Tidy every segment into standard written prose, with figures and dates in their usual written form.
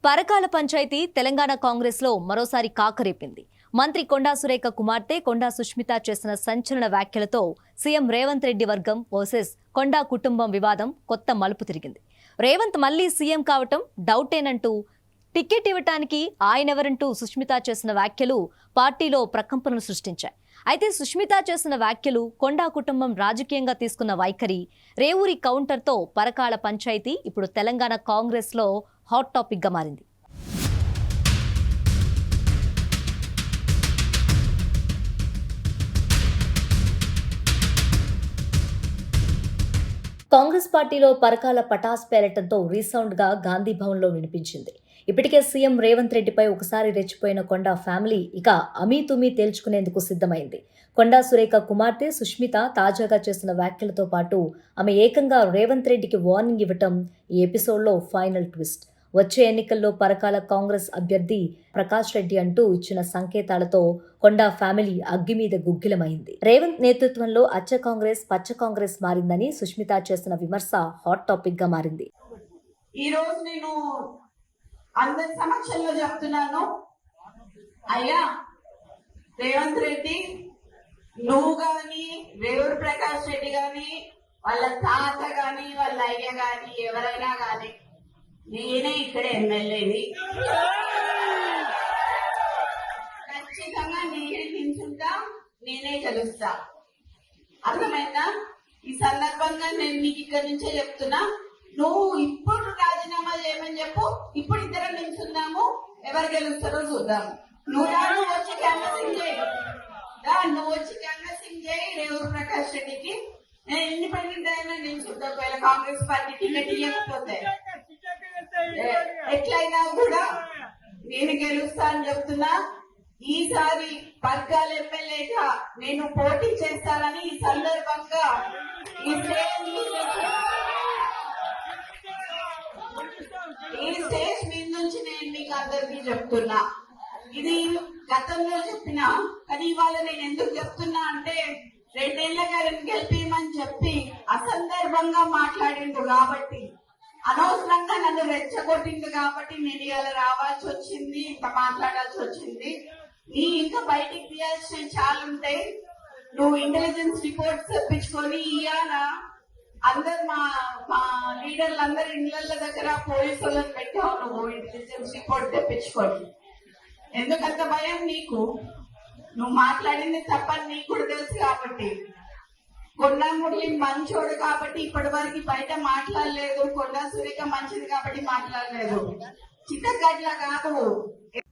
పరకాల పంచాయతీ తెలంగాణ కాంగ్రెస్ లో మరోసారి కాకరేపింది. మంత్రి కొండా సురేఖ కుమార్తె కొండా సుష్మిత చేసిన సంచలన వ్యాఖ్యలతో సీఎం రేవంత్ రెడ్డి వర్గం వర్సెస్ కొండా కుటుంబం వివాదం కొత్త మలుపు తిరిగింది. రేవంత్ మళ్లీ సీఎం కావటం డౌటేనంటూ టికెట్ ఇవ్వటానికి ఆయనెవరంటూ సుష్మిత చేసిన వ్యాఖ్యలు పార్టీలో ప్రకంపనలు సృష్టించాయి. అయితే సుష్మిత చేసిన వ్యాఖ్యలు, కొండా కుటుంబం రాజకీయంగా తీసుకున్న వైఖరి, రేవూరి కౌంటర్తో పరకాల పంచాయతీ ఇప్పుడు తెలంగాణ కాంగ్రెస్ లో హాట్ టాపిక్ గా మారింది. కాంగ్రెస్ పార్టీలో పరకాల పటాస్ పేలటంతో రీసౌండ్ గా గాంధీ భవన్ లో వినిపించింది. ఇప్పటికే సీఎం రేవంత్ రెడ్డిపై ఒకసారి రెచ్చిపోయిన కొండా ఫ్యామిలీ ఇక అమీతుమీ తేల్చుకునేందుకు సిద్ధమైంది. కొండా సురేఖ కుమార్తె సుష్మిత తాజాగా చేసిన వ్యాఖ్యలతో పాటు ఆమె ఏకంగా రేవంత్ రెడ్డికి వార్నింగ్ ఇవ్వటం ఈ ఎపిసోడ్లో ఫైనల్ ట్విస్ట్. వచ్చే ఎన్నికల్లో పరకాల కాంగ్రెస్ అభ్యర్థి ప్రకాష్ రెడ్డి అంటూ ఇచ్చిన సంకేతాలతో కొండా ఫ్యామిలీ అగ్గి మీద గుగ్గిలమైంది. రేవంత్ నేతృత్వంలో అచ్చ కాంగ్రెస్ పచ్చ కాంగ్రెస్ మారిందని సుష్మిత చేసిన విమర్శ హాట్ టాపిక్ గా మారింది. ఈ రోజు నేను అందరి సమక్షంలో చెప్తున్నాను, అయ్యా రేవంత్ రెడ్డి, నువ్వు గాని రేవూరు ప్రకాష్ రెడ్డి గాని వాళ్ళ తాత గాని వాళ్ళ అయ్య గాని ఎవరైనా గాని నేనే ఇక్కడ ఎమ్మెల్యేని, ఖచ్చితంగా నేనే నిల్చుంటా, నేనే గెలుస్తా. అర్థమైందా? ఈ సందర్భంగా నేను నీకు ఇక్కడ నుంచే చెప్తున్నా, నువ్వు ఇప్పుడు రాజీనామా చేయమని చెప్పు, ఇప్పుడు ఇద్దరం నిల్చుందాము, ఎవరు గెలుస్తారో చూద్దాము. నువ్వు వచ్చి క్యాన్వసింగ్ చేయి, నువ్వు వచ్చి క్యాన్వసింగ్ చేయి రేవూరు ప్రకాష్ రెడ్డికి. నేను ఇండిపెండెంట్ అయినా నిల్చుంటా, ఒకవేళ కాంగ్రెస్ పార్టీ టికెట్ ఇవ్వకపోతే ఎట్లయినా కూడా నేను గెలుస్తా అని చెప్తున్నా. ఈసారి పరకాల ఎమ్మెల్యేగా నేను పోటీ చేస్తానని ఈ సందర్భంగా ఈ స్టేజ్ మీద నుంచి నేను మీకు అందరికీ చెప్తున్నా. ఇది గతంలో చెప్పినా, కానీ ఇవాళ నేను ఎందుకు చెప్తున్నా అంటే, 2 ఏళ్ల గారిని గెలిపేయమని చెప్పి అసందర్భంగా మాట్లాడిండు కాబట్టి, అనవసరంగా నన్ను రెచ్చగొట్టిండు కాబట్టి నేను ఇవాళ రావాల్సి వచ్చింది, ఇంత మాట్లాడాల్సి వచ్చింది. నీ ఇంకా బయటికి తీయాల్సిన చాలా ఉంటాయి. నువ్వు ఇంటెలిజెన్స్ రిపోర్ట్స్ తెప్పించుకొని ఇవాళ అందరు మా లీడర్లు అందరు ఇళ్ల దగ్గర పోలీసు వాళ్ళని పెట్టావు. నువ్వు ఇంటెలిజెన్స్ రిపోర్ట్ తెప్పించుకోండి. ఎందుకంత భయం నీకు? నువ్వు మాట్లాడింది తప్పని నీకు కూడా తెలుసు కాబట్టి. కొండా మురళి మంచోడు కాబట్టి ఇప్పటి వరకు బయట మాట్లాడలేదు, కొండా సురేఖ మంచిది కాబట్టి మాట్లాడలేదు. చిత్తగడ్ల కాదు.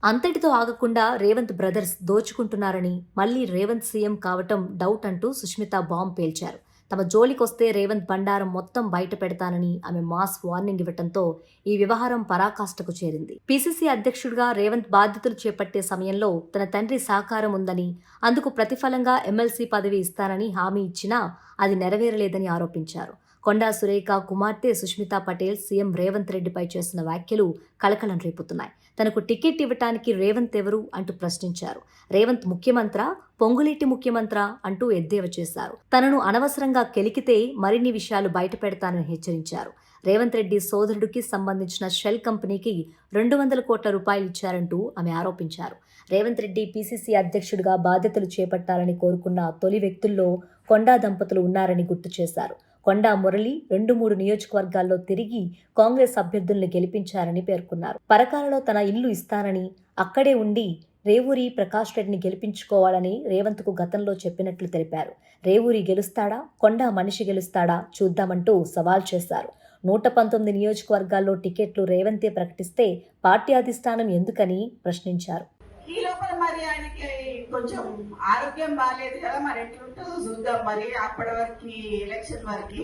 అంతటితో ఆగకుండా రేవంత్ బ్రదర్స్ దోచుకుంటున్నారని, మళ్లీ రేవంత్ సీఎం కావటం డౌట్ అంటూ సుష్మిత బాంబ్ పేల్చారు. తమ జోలికొస్తే రేవంత్ బండారం మొత్తం బయట పెడతానని ఆమె మాస్ వార్నింగ్ ఇవ్వటంతో ఈ వ్యవహారం పరాకాష్ఠకు చేరింది. పీసీసీ అధ్యక్షుడిగా రేవంత్ బాధ్యతలు చేపట్టే సమయంలో తన తండ్రి సహకారం ఉందని, అందుకు ప్రతిఫలంగా ఎమ్మెల్సీ పదవి ఇస్తానని హామీ ఇచ్చినా అది నెరవేరలేదని ఆరోపించారు. కొండా సురేఖ కుమార్తె సుష్మిత పటేల్ సీఎం రేవంత్ రెడ్డిపై చేసిన వ్యాఖ్యలు కలకలం రేపుతున్నాయి. తనకు టికెట్ ఇవ్వటానికి రేవంత్ ఎవరు అంటూ ప్రశ్నించారు. రేవంత్ ముఖ్యమంత్రా, పొంగులేటి ముఖ్యమంత్రా అంటూ ఎద్దేవా చేశారు. తనను అనవసరంగా కెలికితే మరిన్ని విషయాలు బయట పెడతానని హెచ్చరించారు. రేవంత్ రెడ్డి సోదరుడికి సంబంధించిన షెల్ కంపెనీకి 200 కోట్ల రూపాయలు ఇచ్చారంటూ ఆమె ఆరోపించారు. రేవంత్ రెడ్డి పీసీసీ అధ్యక్షుడిగా బాధ్యతలు చేపట్టాలని కోరుకున్న తొలి వ్యక్తుల్లో కొండా దంపతులు ఉన్నారని గుర్తు చేశారు. కొండా మురళి 2-3 నియోజకవర్గాల్లో తిరిగి కాంగ్రెస్ అభ్యర్థుల్ని గెలిపించారని పేర్కొన్నారు. పరకాలలో తన ఇల్లు ఇస్తానని, అక్కడే ఉండి రేవూరి ప్రకాష్ రెడ్డిని గెలిపించుకోవాలని రేవంత్కు గతంలో చెప్పినట్లు తెలిపారు. రేవూరి గెలుస్తాడా, కొండా మనిషి గెలుస్తాడా చూద్దామంటూ సవాల్ చేశారు. 119 నియోజకవర్గాల్లో టికెట్లు రేవంతే ప్రకటిస్తే పార్టీ అధిష్టానం ఎందుకని ప్రశ్నించారు. ఈ లోపల మరి ఆయనకి కొంచెం ఆరోగ్యం బాగాలేదు కదా, మరి ఎట్లుంటుందో చూద్దాం. మరి అప్పటి వరకు ఎలక్షన్ వరకు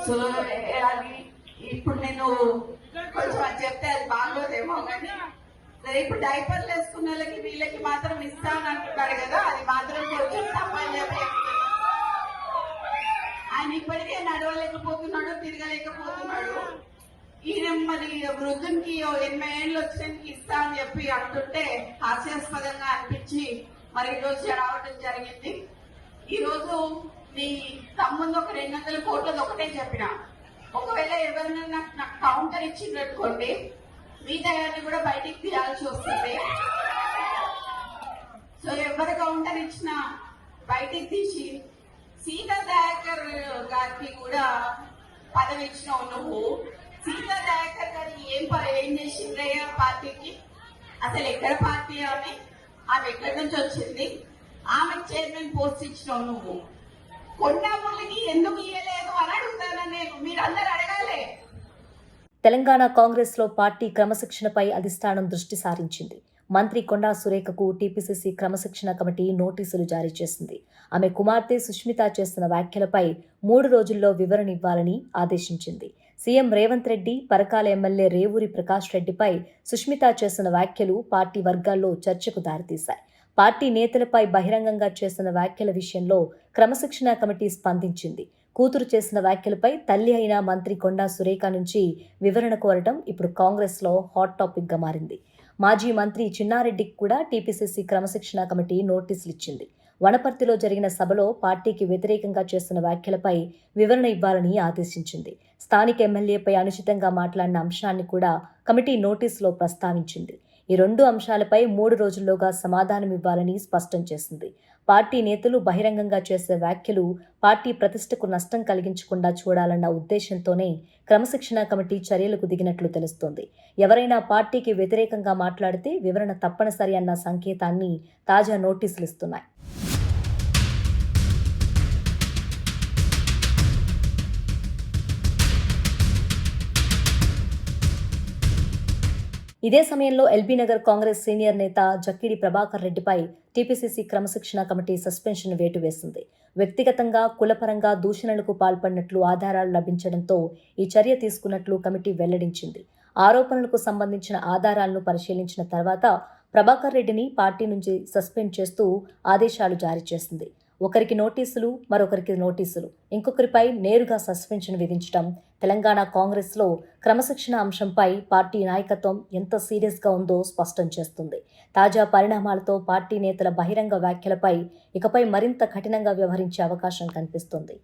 సో అది ఇప్పుడు నేను కొంచెం అది చెప్తే అది బాగోదేమో, కానీ ఇప్పుడు డైపర్లు వేసుకున్న వాళ్ళకి వీళ్ళకి మాత్రం ఇస్తాను అంటున్నారు కదా, అది మాత్రం కొంచెం తప్పని చెప్పి. ఆయన ఇప్పటికే నడవలేకపోతున్నాడు, తిరగలేకపోతున్నాడు. ఈయన మరి వృద్ధునికి 80 ఏళ్ళు వచ్చినందుకు ఇస్తా అని చెప్పి అంటుంటే హాస్యాస్పదంగా అనిపించి మరి ఈరోజు రావడం జరిగింది. ఈరోజు నీ తమ్ముందు ఒక 200 కోట్లది ఒకటే చెప్పిన, ఒకవేళ ఎవరైనా నాకు కౌంటర్ ఇచ్చినట్టుకోండి మిగతా గారిని కూడా బయటికి తీయాల్సి వస్తుంది. సో ఎవరు కౌంటర్ ఇచ్చినా బయటికి తీసి సీతా దయాకర్ గారికి కూడా పదవి ఇచ్చినావు నువ్వు. సీతా దయాకర్ గారు ఏం చేసిండ్రయ్యా పార్టీకి? అసలు ఎక్కడ పార్టీ ఆమె ఎక్కడి నుంచి వచ్చింది? ఆమె చైర్మన్ పోస్ట్ ఇచ్చినావు నువ్వు. కొండాములకి ఎందుకు ఇయ్యలేదు అని అడుగుతాను నేను, మీరందరూ అడగాలి. తెలంగాణ కాంగ్రెస్లో పార్టీ క్రమశిక్షణపై అధిష్టానం దృష్టి సారించింది. మంత్రి కొండా సురేఖకు టీపీసీసీ క్రమశిక్షణ కమిటీ నోటీసులు జారీ చేసింది. ఆమె కుమార్తె సుష్మిత చేస్తున్న వ్యాఖ్యలపై 3 రోజుల్లో వివరణ ఇవ్వాలని ఆదేశించింది. సీఎం రేవంత్ రెడ్డి, పరకాల ఎమ్మెల్యే రేవూరి ప్రకాష్ రెడ్డిపై సుష్మిత చేసిన వ్యాఖ్యలు పార్టీ వర్గాల్లో చర్చకు దారితీశాయి. పార్టీ నేతలపై బహిరంగంగా చేసిన వ్యాఖ్యల విషయంలో క్రమశిక్షణ కమిటీ స్పందించింది. కూతురు చేసిన వ్యాఖ్యలపై తల్లి అయిన మంత్రి కొండా సురేఖ నుంచి వివరణ కోరటం ఇప్పుడు కాంగ్రెస్లో హాట్ టాపిక్గా మారింది. మాజీ మంత్రి చిన్నారెడ్డికి కూడా టీపీసీసీ క్రమశిక్షణ కమిటీ నోటీసులు ఇచ్చింది. వనపర్తిలో జరిగిన సభలో పార్టీకి వ్యతిరేకంగా చేస్తున్న వ్యాఖ్యలపై వివరణ ఇవ్వాలని ఆదేశించింది. స్థానిక ఎమ్మెల్యేపై అనుచితంగా మాట్లాడిన అంశాన్ని కూడా కమిటీ నోటీసులో ప్రస్తావించింది. ఈ 2 అంశాలపై 3 రోజుల్లోగా సమాధానం ఇవ్వాలని స్పష్టం చేసింది. పార్టీ నేతలు బహిరంగంగా చేసే వ్యాఖ్యలు పార్టీ ప్రతిష్టకు నష్టం కలిగించకుండా చూడాలన్న ఉద్దేశంతోనే క్రమశిక్షణ కమిటీ చర్యలకు దిగినట్లు తెలుస్తోంది. ఎవరైనా పార్టీకి వ్యతిరేకంగా మాట్లాడితే వివరణ తప్పనిసరి అన్న సంకేతాన్ని తాజా నోటీసులు ఇస్తున్నాయి. ఇదే సమయంలో ఎల్బీనగర్ కాంగ్రెస్ సీనియర్ నేత జక్కిడి ప్రభాకర్ రెడ్డిపై టీపీసీసీ క్రమశిక్షణ కమిటీ సస్పెన్షన్ వేటు వేసింది. వ్యక్తిగతంగా, కులపరంగా దూషణలకు పాల్పడినట్లు ఆధారాలు లభించడంతో ఈ చర్య తీసుకున్నట్లు కమిటీ వెల్లడించింది. ఆరోపణలకు సంబంధించిన ఆధారాలను పరిశీలించిన తర్వాత ప్రభాకర్ రెడ్డిని పార్టీ నుంచి సస్పెండ్ చేస్తూ ఆదేశాలు జారీ చేసింది. ఒకరికి నోటీసులు, మరొకరికి నోటీసులు, ఇంకొకరిపై నేరుగా సస్పెన్షన్ విధించడం తెలంగాణ కాంగ్రెస్లో క్రమశిక్షణ అంశంపై పార్టీ నాయకత్వం ఎంత సీరియస్గా ఉందో స్పష్టం చేస్తుంది. తాజా పరిణామాలతో పార్టీ నేతల బహిరంగ వ్యాఖ్యలపై ఇకపై మరింత కఠినంగా వ్యవహరించే అవకాశం కనిపిస్తుంది.